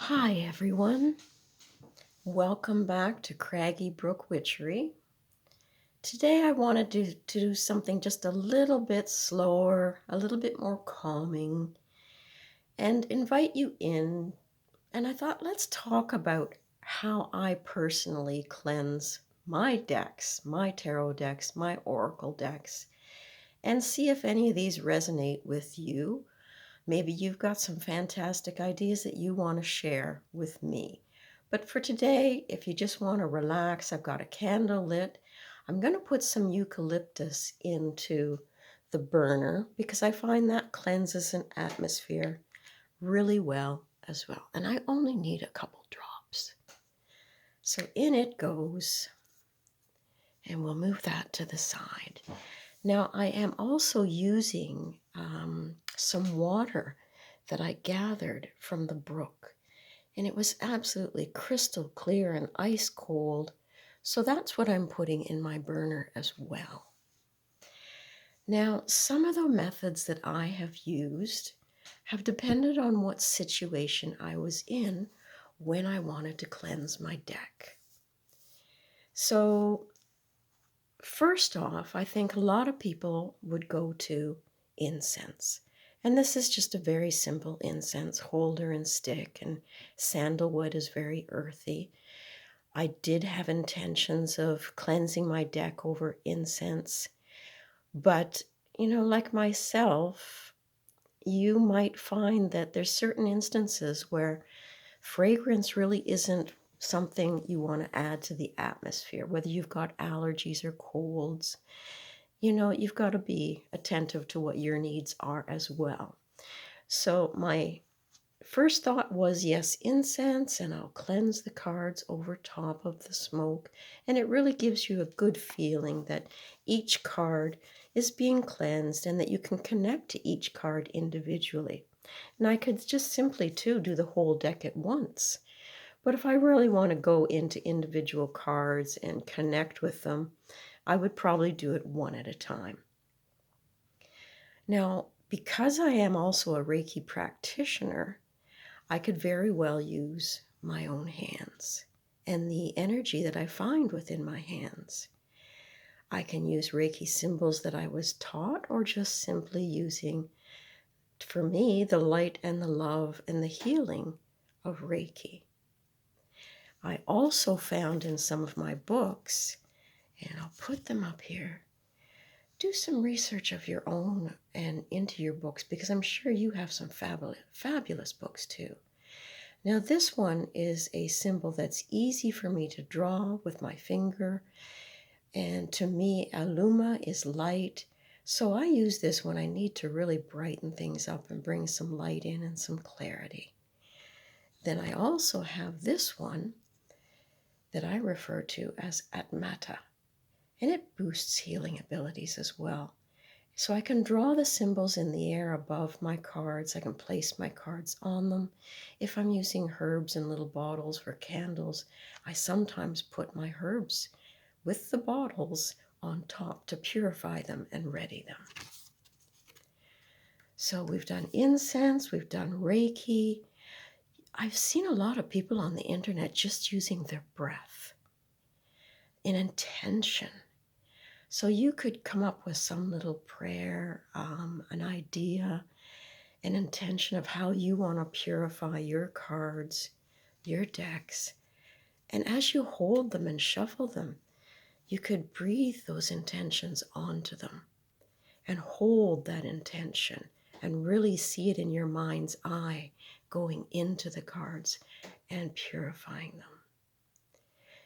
Hi, everyone. Welcome back to Craggy Brook Witchery. Today I wanted to do something just a little bit slower, a little bit more calming, and invite you in. And I thought, let's talk about how I personally cleanse my decks, my tarot decks, my oracle decks, and see if any of these resonate with you. Maybe you've got some fantastic ideas that you want to share with me. But for today, if you just want to relax, I've got a candle lit. I'm going to put some eucalyptus into the burner because I find that cleanses an atmosphere really well as well. And I only need a couple drops. So in it goes, and we'll move that to the side. Now, I am also using some water that I gathered from the brook, and it was absolutely crystal clear and ice cold. So that's what I'm putting in my burner as well. Now, some of the methods that I have used have depended on what situation I was in when I wanted to cleanse my deck. So first off, I think a lot of people would go to incense. And this is just a very simple incense holder and stick, and sandalwood is very earthy. I did have intentions of cleansing my deck over incense, but like myself, you might find that there's certain instances where fragrance really isn't something you want to add to the atmosphere, whether you've got allergies or colds. You've got to be attentive to what your needs are as well. So my first thought was, yes, incense, and I'll cleanse the cards over top of the smoke. And it really gives you a good feeling that each card is being cleansed and that you can connect to each card individually. And I could just simply, too, do the whole deck at once. But if I really want to go into individual cards and connect with them, I would probably do it one at a time. Now, because I am also a Reiki practitioner, I could very well use my own hands and the energy that I find within my hands. I can use Reiki symbols that I was taught, or just simply using, for me, the light and the love and the healing of Reiki. I also found in some of my books, and I'll put them up here, do some research of your own and into your books, because I'm sure you have some fabulous books too. Now this one is a symbol that's easy for me to draw with my finger, and to me Aluma is light, so I use this when I need to really brighten things up and bring some light in and some clarity. Then I also have this one that I refer to as Atmata, and it boosts healing abilities as well. So I can draw the symbols in the air above my cards. I can place my cards on them. If I'm using herbs in little bottles for candles, I sometimes put my herbs with the bottles on top to purify them and ready them. So we've done incense, we've done Reiki. I've seen a lot of people on the internet just using their breath in intention. So you could come up with some little prayer, an idea, an intention of how you want to purify your cards, your decks. And as you hold them and shuffle them, you could breathe those intentions onto them and hold that intention and really see it in your mind's eye going into the cards and purifying them.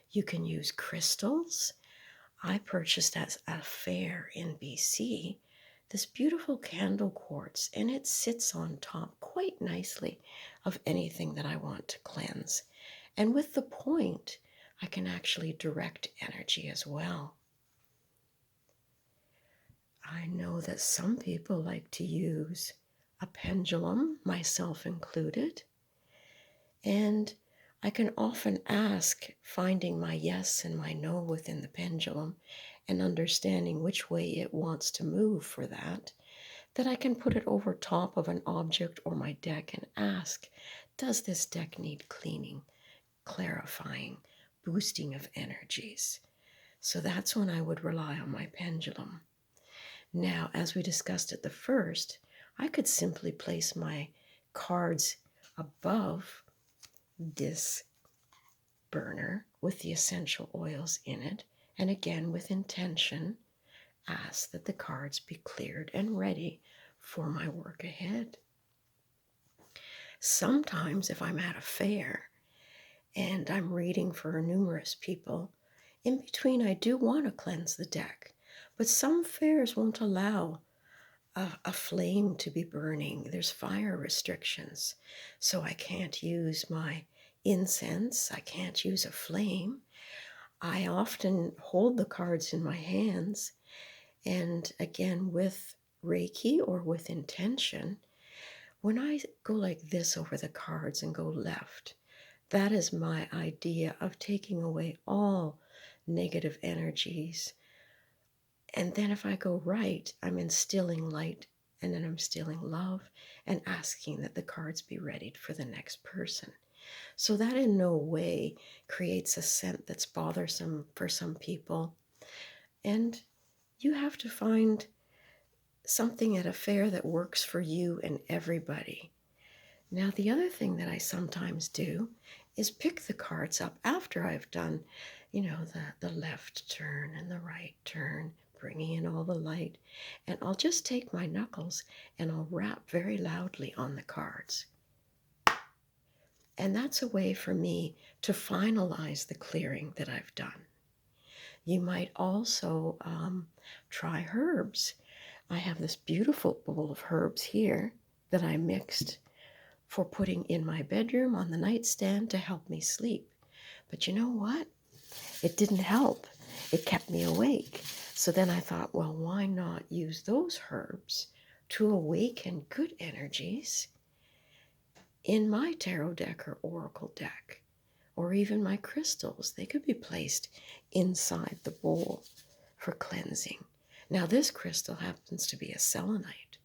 You can use crystals. I purchased at a fair in BC this beautiful candle quartz, and it sits on top quite nicely of anything that I want to cleanse. And with the point, I can actually direct energy as well. I know that some people like to use a pendulum, myself included, and I can often ask, finding my yes and my no within the pendulum and understanding which way it wants to move for that I can put it over top of an object or my deck and ask Does this deck need cleaning, clarifying, boosting of energies? So that's when I would rely on my pendulum. Now, as we discussed at the first, I could simply place my cards above this burner with the essential oils in it, and again with intention, ask that the cards be cleared and ready for my work ahead. Sometimes, if I'm at a fair and I'm reading for numerous people, in between I do want to cleanse the deck, but some fairs won't allow a flame to be burning. There's fire restrictions, so I can't use my incense, I can't use a flame. I often hold the cards in my hands, and again with Reiki or with intention, when I go like this over the cards and go left, that is my idea of taking away all negative energies. And then if I go right, I'm instilling light, and then I'm instilling love and asking that the cards be readied for the next person. So that in no way creates a scent that's bothersome for some people. And you have to find something at a fair that works for you and everybody. Now, the other thing that I sometimes do is pick the cards up after I've done, the left turn and the right turn, bringing in all the light. And I'll just take my knuckles and I'll rap very loudly on the cards. And that's a way for me to finalize the clearing that I've done. You might also try herbs. I have this beautiful bowl of herbs here that I mixed for putting in my bedroom on the nightstand to help me sleep. But you know what? It didn't help. It kept me awake. So then I thought, well, why not use those herbs to awaken good energies in my tarot deck or oracle deck, or even my crystals? They could be placed inside the bowl for cleansing. Now, this crystal happens to be a selenite.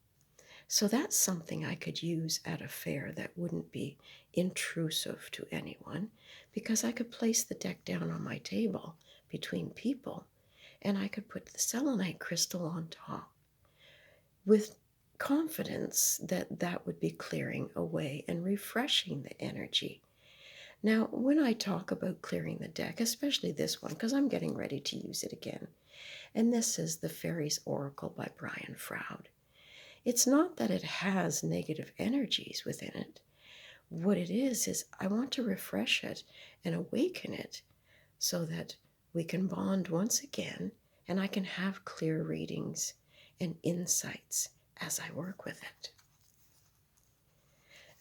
So that's something I could use at a fair that wouldn't be intrusive to anyone, because I could place the deck down on my table between people and I could put the selenite crystal on top with confidence that that would be clearing away and refreshing the energy. Now, when I talk about clearing the deck, especially this one, because I'm getting ready to use it again, and this is the Fairies Oracle by Brian Froud. It's not that it has negative energies within it. What it is I want to refresh it and awaken it so that we can bond once again and I can have clear readings and insights as I work with it.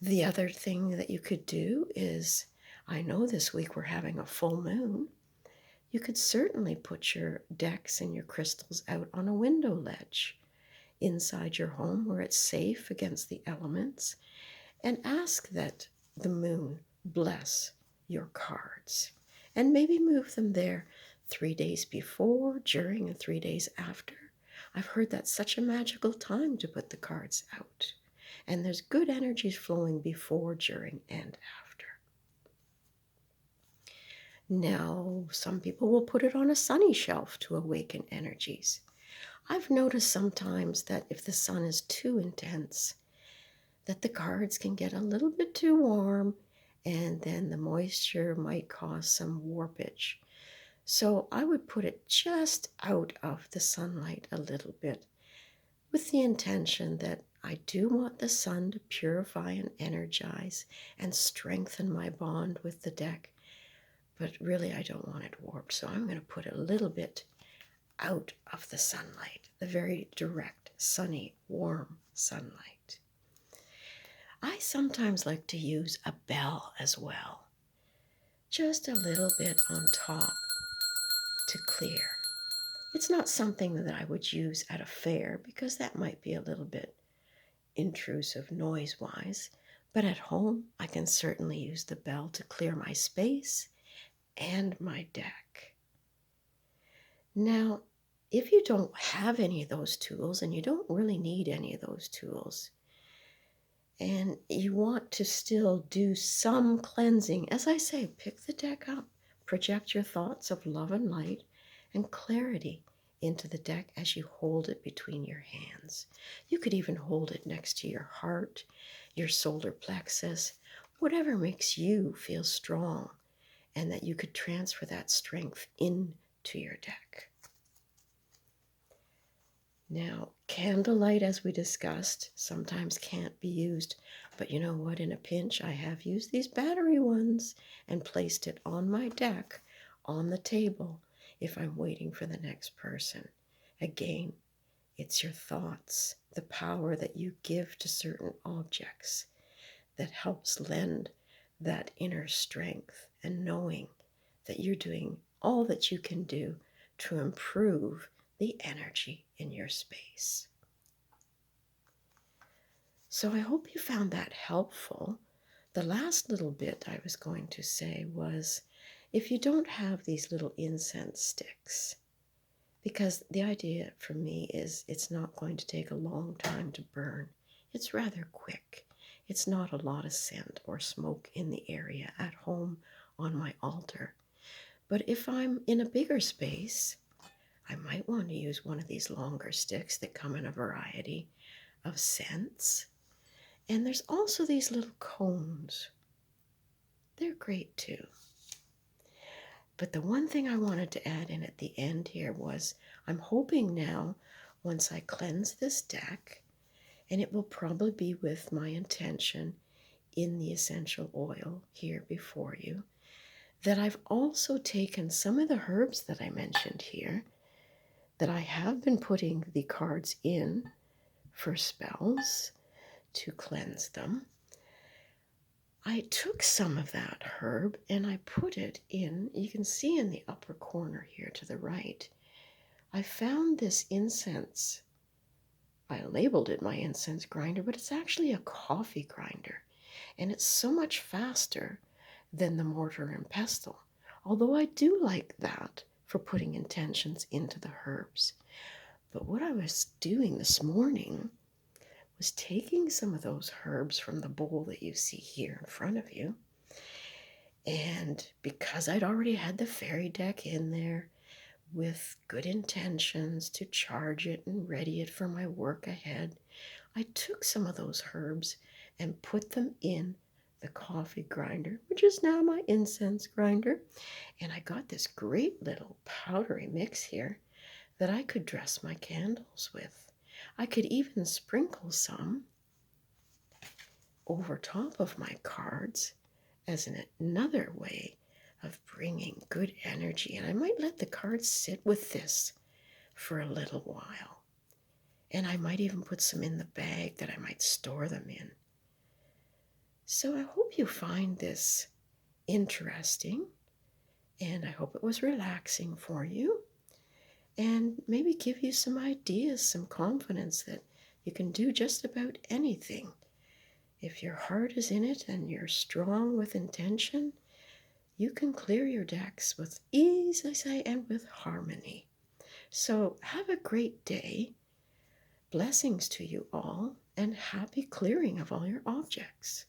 The other thing that you could do is, I know this week we're having a full moon. You could certainly put your decks and your crystals out on a window ledge inside your home where it's safe against the elements, and ask that the moon bless your cards, and maybe move them there 3 days before, during, and 3 days after. I've heard that's such a magical time to put the cards out, and there's good energies flowing before, during, and after. Now, some people will put it on a sunny shelf to awaken energies. I've noticed sometimes that if the sun is too intense, that the cards can get a little bit too warm, and then the moisture might cause some warpage. So I would put it just out of the sunlight a little bit, with the intention that I do want the sun to purify and energize and strengthen my bond with the deck, but really I don't want it warped. So I'm going to put a little bit out of the sunlight, the very direct, sunny, warm sunlight. I sometimes like to use a bell as well, just a little bit on top to clear. It's not something that I would use at a fair because that might be a little bit intrusive noise-wise, but at home I can certainly use the bell to clear my space and my deck. Now, if you don't have any of those tools, and you don't really need any of those tools, And you want to still do some cleansing. As I say, pick the deck up, project your thoughts of love and light and clarity into the deck as you hold it between your hands. You could even hold it next to your heart, your solar plexus, whatever makes you feel strong, and that you could transfer that strength into your deck. Now, candlelight, as we discussed, sometimes can't be used, but you know what? In a pinch, I have used these battery ones and placed it on my deck, on the table, if I'm waiting for the next person. Again, it's your thoughts, the power that you give to certain objects that helps lend that inner strength and knowing that you're doing all that you can do to improve the energy in your space. So I hope you found that helpful. The last little bit I was going to say was, if you don't have these little incense sticks, because the idea for me is it's not going to take a long time to burn. It's rather quick. It's not a lot of scent or smoke in the area at home on my altar. But if I'm in a bigger space, I might want to use one of these longer sticks that come in a variety of scents. And there's also these little cones. They're great too. But the one thing I wanted to add in at the end here was I'm hoping now, once I cleanse this deck, and it will probably be with my intention in the essential oil here before you, that I've also taken some of the herbs that I mentioned here, that I have been putting the cards in for spells to cleanse them. I took some of that herb and I put it in, you can see in the upper corner here to the right, I found this incense. I labeled it my incense grinder, but it's actually a coffee grinder. And it's so much faster than the mortar and pestle. Although I do like that for putting intentions into the herbs. But what I was doing this morning was taking some of those herbs from the bowl that you see here in front of you. And because I'd already had the fairy deck in there with good intentions to charge it and ready it for my work ahead, I took some of those herbs and put them in the coffee grinder, which is now my incense grinder. And I got this great little powdery mix here that I could dress my candles with. I could even sprinkle some over top of my cards as another way of bringing good energy. And I might let the cards sit with this for a little while. And I might even put some in the bag that I might store them in. So I hope you find this interesting, and I hope it was relaxing for you, and maybe give you some ideas, some confidence that you can do just about anything. If your heart is in it and you're strong with intention, you can clear your decks with ease, I say, and with harmony. So have a great day. Blessings to you all, and happy clearing of all your objects.